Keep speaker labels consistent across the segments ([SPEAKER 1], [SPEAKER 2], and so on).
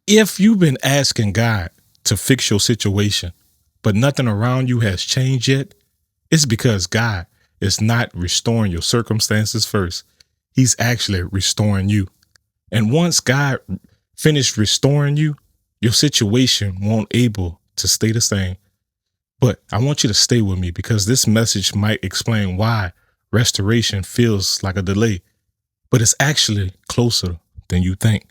[SPEAKER 1] If you've been asking God to fix your situation, but nothing around you has changed yet, it's because God is not restoring your circumstances first. He's actually restoring you. And once God finished restoring you, your situation won't able to stay the same. But I want you to stay with me because this message might explain why restoration feels like a delay, but it's actually closer than you think.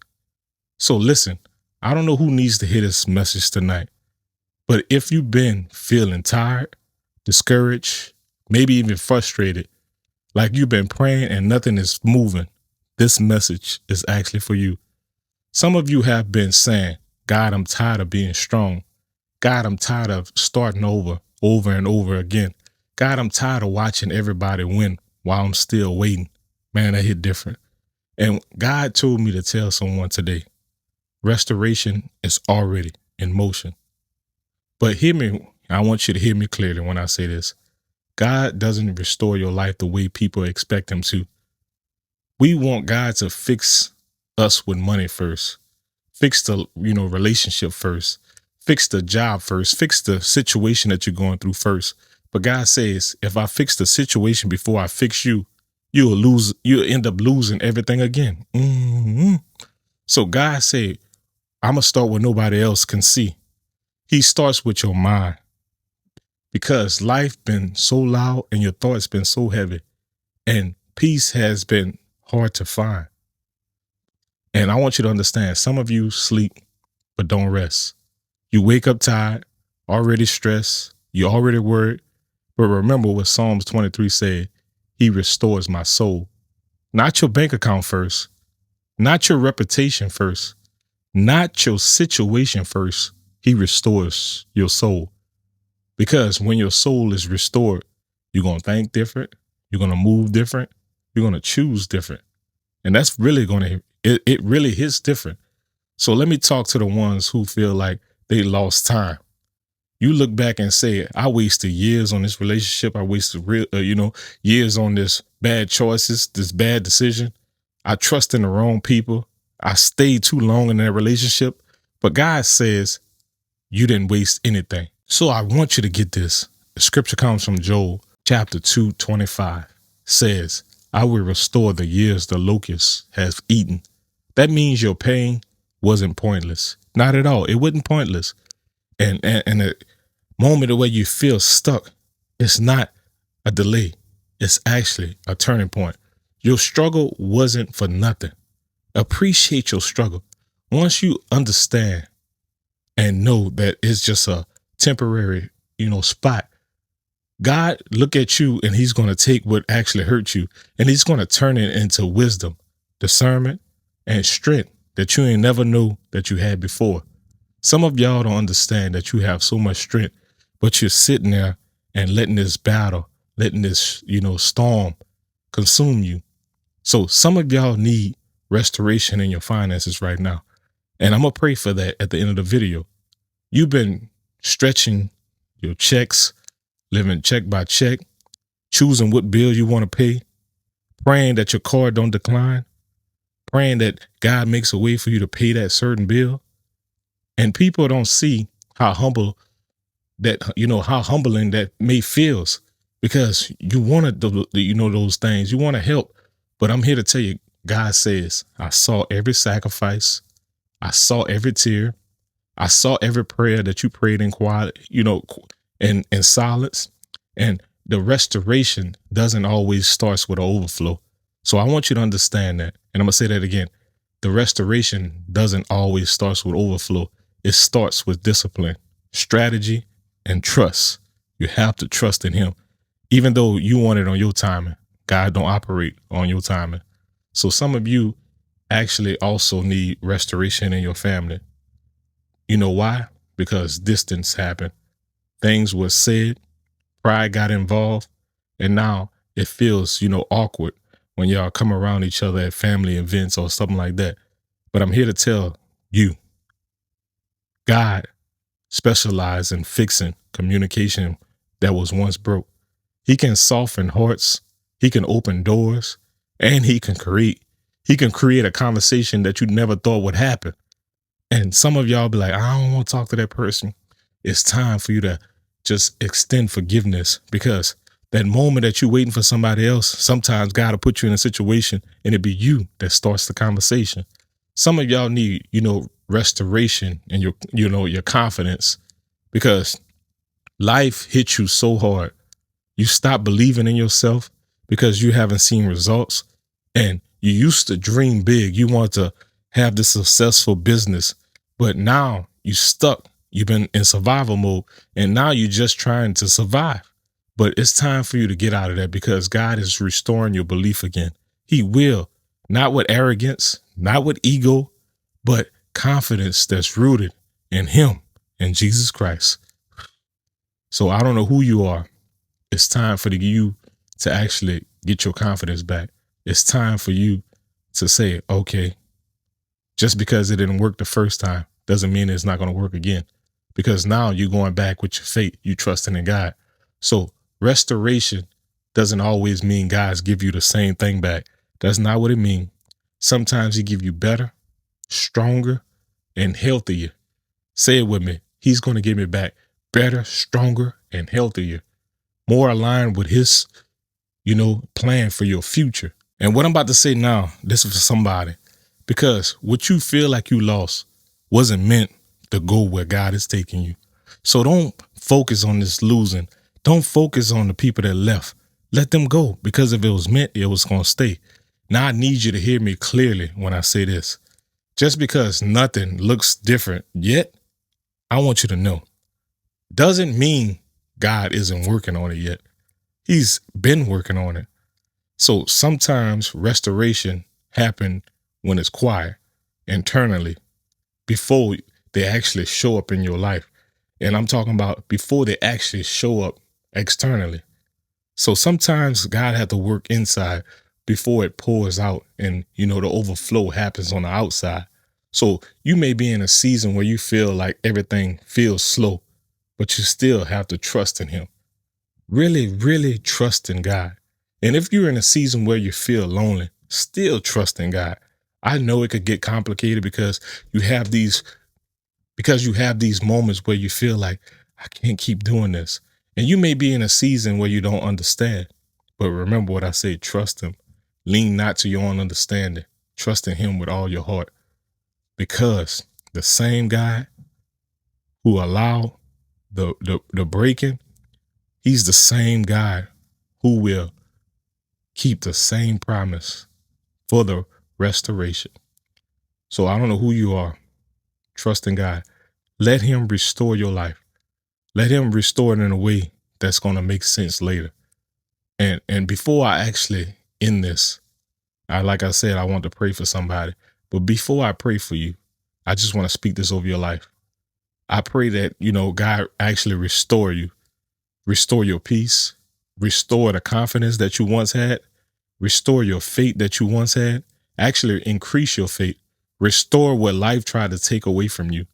[SPEAKER 1] So listen, I don't know who needs to hear this message tonight, but if you've been feeling tired, discouraged, maybe even frustrated, like you've been praying and nothing is moving, this message is actually for you. Some of you have been saying, God, I'm tired of being strong. God, I'm tired of starting over and over again. God, I'm tired of watching everybody win while I'm still waiting. Man, that hit different. And God told me to tell someone today, restoration is already in motion. But hear me, I want you to hear me clearly when I say this. God doesn't restore your life the way people expect him to. We want God to fix us with money first, fix the relationship first, fix the job first, fix the situation that you're going through first. But God says, if I fix the situation before I fix you, you'll end up losing everything again. So God said, I'm gonna start where nobody else can see. He starts with your mind because life been so loud and your thoughts been so heavy and peace has been hard to find. And I want you to understand, some of you sleep but don't rest. You wake up tired, already stressed, you already worried. But remember what Psalms 23 said, he restores my soul. Not your bank account first, not your reputation first, not your situation first. He restores your soul. Because when your soul is restored, you're going to think different, you're going to move different, you're going to choose different. And that's really it really hits different. So let me talk to the ones who feel like they lost time. You look back and say, I wasted years on this relationship. I wasted years on this bad choices, this bad decision. I trust in the wrong people. I stayed too long in that relationship. But God says you didn't waste anything. So I want you to get this. The scripture comes from Joel chapter 2:25. Says, I will restore the years the locust has eaten. That means your pain wasn't pointless. Not at all. It wasn't pointless. And the moment where you feel stuck, it's not a delay. It's actually a turning point. Your struggle wasn't for nothing. Appreciate your struggle. Once you understand and know that it's just a temporary, spot, God look at you and he's going to take what actually hurt you and he's going to turn it into wisdom, discernment, and strength that you ain't never knew that you had before. Some of y'all don't understand that you have so much strength, but you're sitting there and letting this battle, letting this, storm consume you. So some of y'all need restoration in your finances right now. And I'm going to pray for that at the end of the video. You've been stretching your checks, living check by check, choosing what bill you want to pay, praying that your card don't decline, praying that God makes a way for you to pay that certain bill. And people don't see how humbling that may feels because you wanted those things. You want to help. But I'm here to tell you, God says, I saw every sacrifice. I saw every tear. I saw every prayer that you prayed in quiet, in silence. And the restoration doesn't always start with an overflow. So I want you to understand that. And I'm going to say that again. The restoration doesn't always start with overflow. It starts with discipline, strategy, and trust. You have to trust in him. Even though you want it on your timing, God don't operate on your timing. So some of you actually also need restoration in your family. You know why? Because distance happened. Things were said, pride got involved, and now it feels, awkward when y'all come around each other at family events or something like that. But I'm here to tell you, God specializes in fixing communication that was once broke. He can soften hearts, he can open doors, and he can create a conversation that you never thought would happen. And some of y'all be like, I don't want to talk to that person. It's time for you to just extend forgiveness, because that moment that you're waiting for somebody else, sometimes God will put you in a situation and it be you that starts the conversation. Some of y'all need, restoration in your confidence, because life hits you so hard. You stop believing in yourself because you haven't seen results. And you used to dream big. You want to have this successful business, but now you stuck. You've been in survival mode, and now you're just trying to survive. But it's time for you to get out of that, because God is restoring your belief again. He will, not with arrogance, not with ego, but confidence that's rooted in Him, in Jesus Christ. So I don't know who you are. It's time for you to actually get your confidence back. It's time for you to say, okay, just because it didn't work the first time doesn't mean it's not going to work again, because now you're going back with your faith. You trusting in God. So restoration doesn't always mean God's give you the same thing back. That's not what it means. Sometimes He give you better, stronger, and healthier. Say it with me. He's going to give me back better, stronger, and healthier, more aligned with His, plan for your future. And what I'm about to say now, this is for somebody, because what you feel like you lost wasn't meant to go where God is taking you. So don't focus on this losing. Don't focus on the people that left. Let them go, because if it was meant, it was going to stay. Now I need you to hear me clearly when I say this. Just because nothing looks different yet, I want you to know, doesn't mean God isn't working on it yet. He's been working on it. So sometimes restoration happens when it's quiet, internally, before they actually show up in your life. And I'm talking about before they actually show up externally. So sometimes God had to work inside before it pours out, and the overflow happens on the outside. So you may be in a season where you feel like everything feels slow, but you still have to trust in Him. Really, really trust in God. And if you're in a season where you feel lonely, still trust in God. I know it could get complicated because you have these moments where you feel like, I can't keep doing this. And you may be in a season where you don't understand. But remember what I said, trust Him. Lean not to your own understanding. Trust in Him with all your heart. Because the same God who allowed the breaking, He's the same God who will keep the same promise for the restoration. So I don't know who you are. Trust in God. Let Him restore your life. Let Him restore it in a way that's going to make sense later. And before I actually end this, like I said, I want to pray for somebody. But before I pray for you, I just want to speak this over your life. I pray that, God actually restore you. Restore your peace. Restore the confidence that you once had. Restore your faith that you once had. Actually increase your faith. Restore what life tried to take away from you.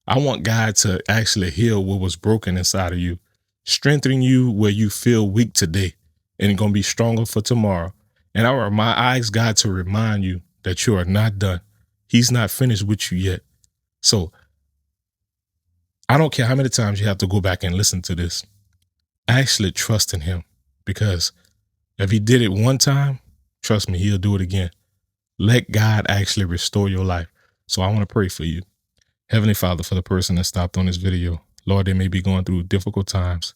[SPEAKER 1] I want God to actually heal what was broken inside of you. Strengthen you where you feel weak today, and going to be stronger for tomorrow. And I ask God to remind you that you are not done. He's not finished with you yet. So I don't care how many times you have to go back and listen to this. Actually trust in Him, because if He did it one time, trust me, He'll do it again. Let God actually restore your life. So I want to pray for you. Heavenly Father, for the person that stopped on this video, Lord, they may be going through difficult times.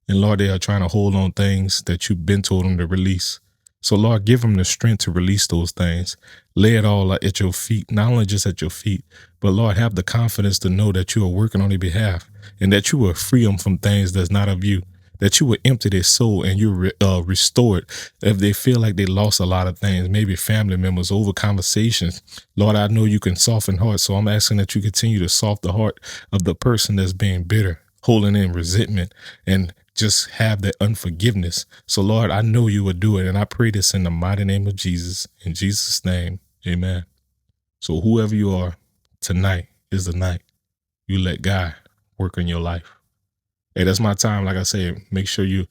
[SPEAKER 1] And Lord, they are trying to hold on things that you've been told them to release. So Lord, give them the strength to release those things. Lay it all at your feet, not only just at your feet, but Lord, have the confidence to know that you are working on their behalf, and that you will free them from things that's not of you, that you will empty their soul and you restore it. If they feel like they lost a lot of things, maybe family members, over conversations, Lord, I know you can soften hearts. So I'm asking that you continue to soften the heart of the person that's being bitter, holding in resentment, and just have that unforgiveness. So Lord, I know you will do it. And I pray this in the mighty name of Jesus. In Jesus' name, amen. So whoever you are, tonight is the night you let God work in your life. Hey, that's my time. Like I said, make sure if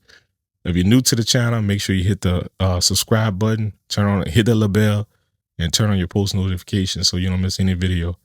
[SPEAKER 1] you're new to the channel, make sure you hit the subscribe button, hit the little bell, and turn on your post notifications so you don't miss any video.